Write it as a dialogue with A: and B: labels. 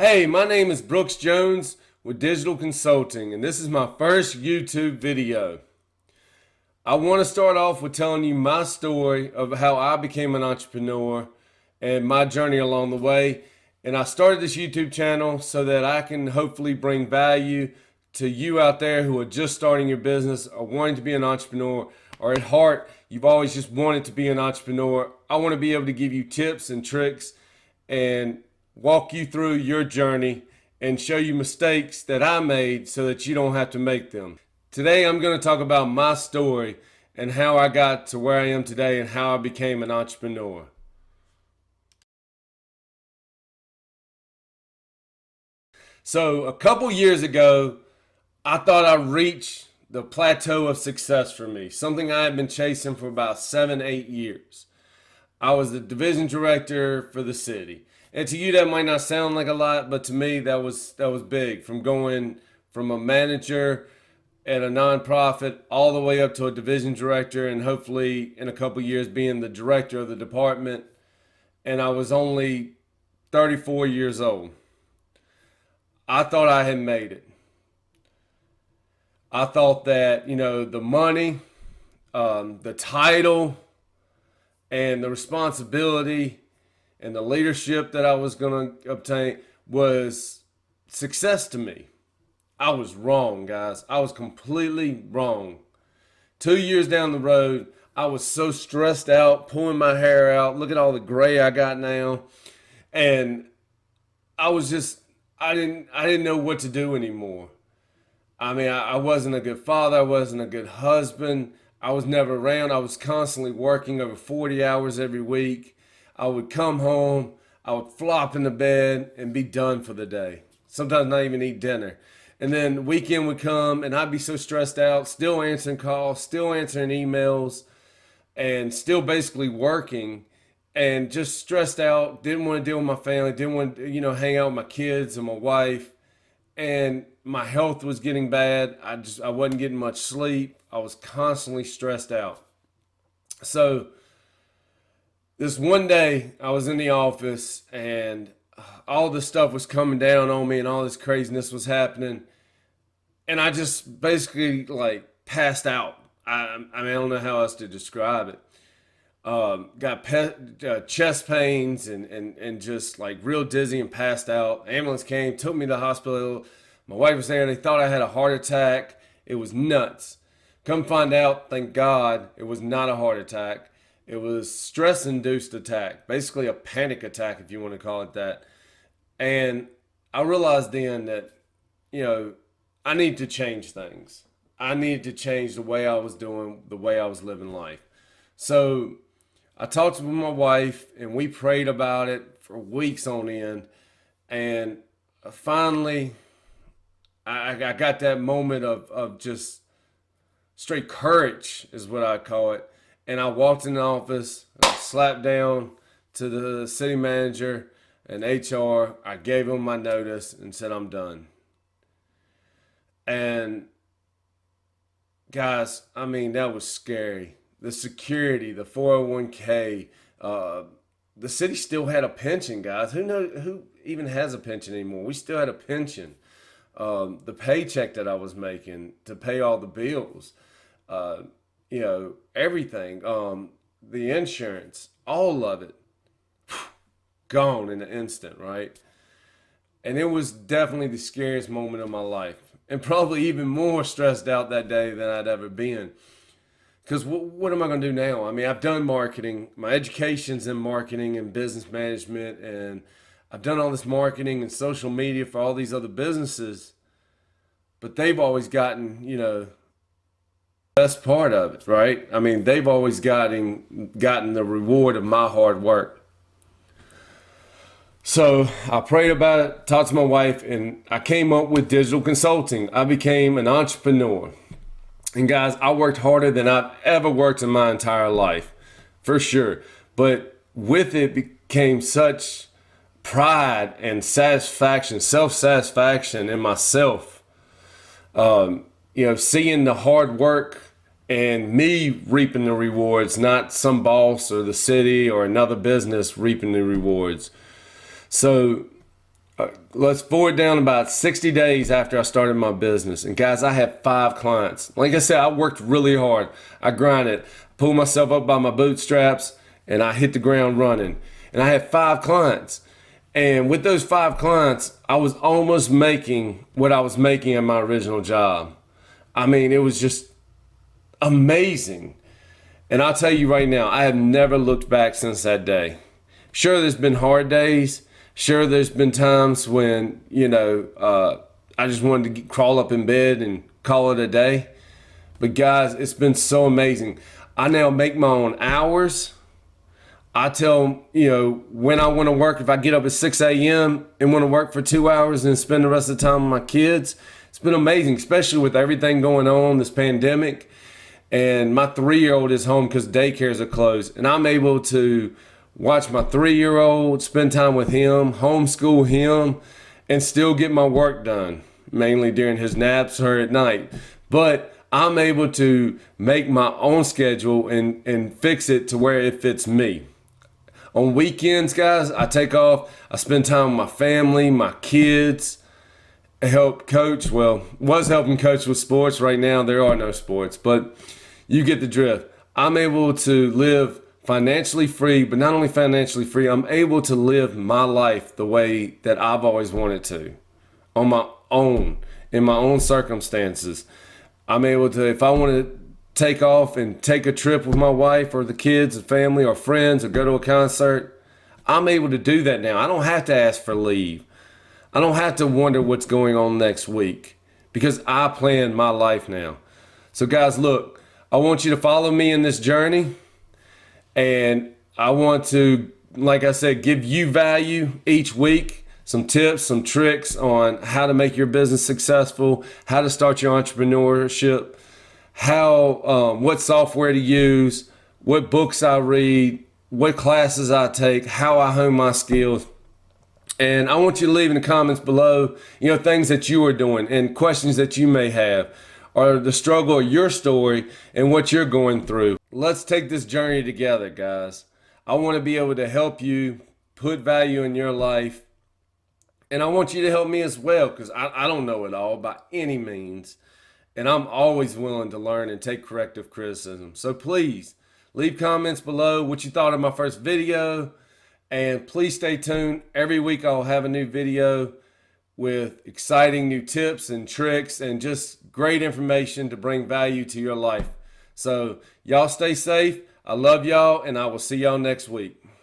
A: Hey, my name is Brooks Jones with Digital Consulting, and this is my first YouTube video. I want to start off with telling you my story of how I became an entrepreneur and my journey along the way. And I started this YouTube channel so that I can hopefully bring value to you out there who are just starting your business or wanting to be an entrepreneur, or at heart, you've always just wanted to be an entrepreneur. I want to be able to give you tips and tricks and walk you through your journey and show you mistakes that I made so that you don't have to make them. Today, I'm going to talk about my story and how I got to where I am today and how I became an entrepreneur. So, a couple years ago, I thought I reached the plateau of success for me, something I had been chasing for about 7, 8 years. I was the division director for the city. And to you that might not sound like a lot, but to me that was big. From going from a manager at a nonprofit all the way up to a division director, and hopefully in a couple years being the director of the department. And I was only 34 years old. I thought I had made it. I thought that, the money, the title, and the responsibility and the leadership that I was going to obtain was success to me. I was wrong, guys. I was completely wrong. 2 years down the road, I was so stressed out, pulling my hair out. Look at all the gray I got now. And I was just, I didn't know what to do anymore. I mean, I wasn't a good father. I wasn't a good husband. I was never around. I was constantly working over 40 hours every week. I would come home, I would flop in the bed and be done for the day. Sometimes not even eat dinner. And then the weekend would come and I'd be so stressed out, still answering calls, still answering emails, and still basically working and just stressed out. Didn't want to deal with my family, didn't want to, hang out with my kids and my wife. And my health was getting bad. I wasn't getting much sleep. I was constantly stressed out. So this one day I was in the office and all this stuff was coming down on me and all this craziness was happening. And I just basically like passed out. I mean, I don't know how else to describe it. Got chest pains and just like real dizzy and passed out. Ambulance came, took me to the hospital. My wife was there. They thought I had a heart attack. It was nuts. Come find out, thank God, it was not a heart attack. It was stress-induced attack, basically a panic attack, if you want to call it that. And I realized then that, you know, I need to change things. I needed to change the way I was doing, the way I was living life. So I talked with my wife and we prayed about it for weeks on end. And finally, I got that moment of just straight courage, is what I call it. And I walked in the office, I slapped down to the city manager and HR. I gave him my notice and said, I'm done. And guys, I mean, that was scary. The security, the 401k, the city still had a pension, guys. Who even has a pension anymore? We still had a pension. The paycheck that I was making to pay all the bills, uh, everything, the insurance, all of it gone in an instant, right? And it was definitely the scariest moment of my life, and probably even more stressed out that day than I'd ever been. Because what am I going to do now? I mean, I've done marketing. My education's in marketing and business management, and I've done all this marketing and social media for all these other businesses, but they've always gotten, best part of it, right? I mean, they've always gotten the reward of my hard work. So I prayed about it, talked to my wife, and I came up with digital consulting. I became an entrepreneur. And guys, I worked harder than I've ever worked in my entire life, for sure. But with it became such pride and satisfaction, self-satisfaction in myself. Seeing the hard work and me reaping the rewards, not some boss or the city or another business reaping the rewards. So let's forward down about 60 days after I started my business. And guys, I had 5 clients. Like I said, I worked really hard. I grinded, pulled myself up by my bootstraps, and I hit the ground running. And I had 5 clients. And with those 5 clients, I was almost making what I was making in my original job. I mean, it was just amazing. And I'll tell you right now, I have never looked back since that day. Sure, there's been hard days. Sure, there's been times when, I just wanted to crawl up in bed and call it a day. But guys, it's been so amazing. I now make my own hours. I tell, when I want to work, if I get up at 6 a.m. and want to work for 2 hours and spend the rest of the time with my kids. It's been amazing, especially with everything going on, this pandemic. And my 3-year-old is home because daycares are closed. And I'm able to watch my 3-year-old, spend time with him, homeschool him, and still get my work done, mainly during his naps or at night. But I'm able to make my own schedule and fix it to where it fits me. On weekends, guys, I take off. I spend time with my family, my kids, help coach. Well, was helping coach with sports. Right now, there are no sports, but you get the drift. I'm able to live financially free, but not only financially free, I'm able to live my life the way that I've always wanted to, on my own, in my own circumstances. I'm able to, if I want to take off and take a trip with my wife or the kids and family or friends or go to a concert, I'm able to do that now. I don't have to ask for leave. I don't have to wonder what's going on next week because I plan my life now. So guys, look, I want you to follow me in this journey, and I want to, like I said, give you value each week, some tips, some tricks on how to make your business successful, how to start your entrepreneurship, what software to use, what books I read, what classes I take, how I hone my skills. And I want you to leave in the comments below, things that you are doing and questions that you may have, or the struggle or your story and what you're going through. Let's take this journey together, guys. I want to be able to help you put value in your life. And I want you to help me as well, because I don't know it all by any means. And I'm always willing to learn and take corrective criticism. So please leave comments below what you thought of my first video. And please stay tuned. Every week I'll have a new video with exciting new tips and tricks and just great information to bring value to your life. So y'all stay safe. I love y'all, and I will see y'all next week.